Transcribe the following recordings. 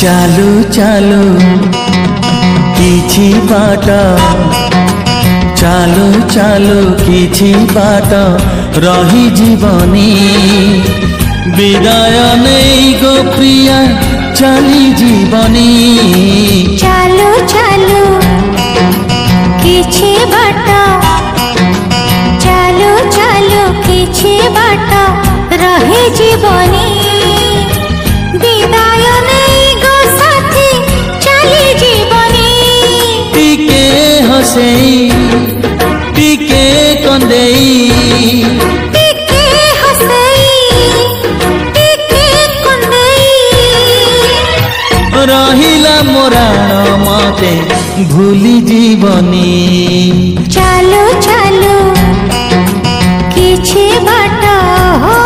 चालू चालू किछि बाट चालू चालू किछि बाट रही जीवनी विदाय नहीं गो प्रिया चली जीवनी चालू चालू किछि बाट चालू चालू किछि बाट रही जीवनी विदाय नहीं गो साथी चली जीवनी टिके हसेई टिके कंदेई टिके हसेई टिके कंदेई रहिला मोराण मते भूली जीवनी चालू चालू किछि बाट हो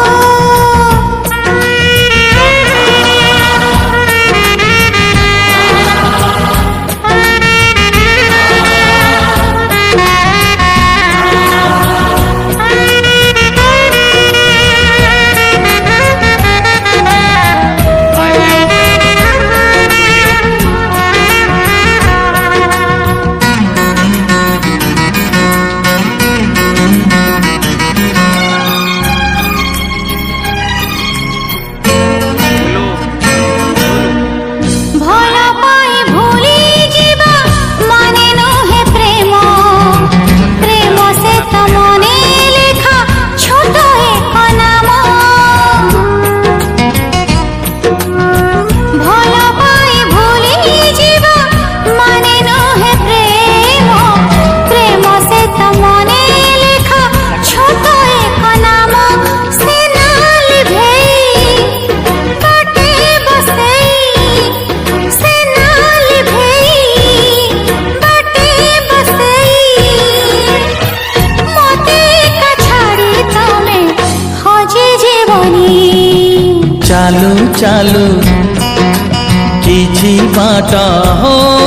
चालू चालू किछि बाट हो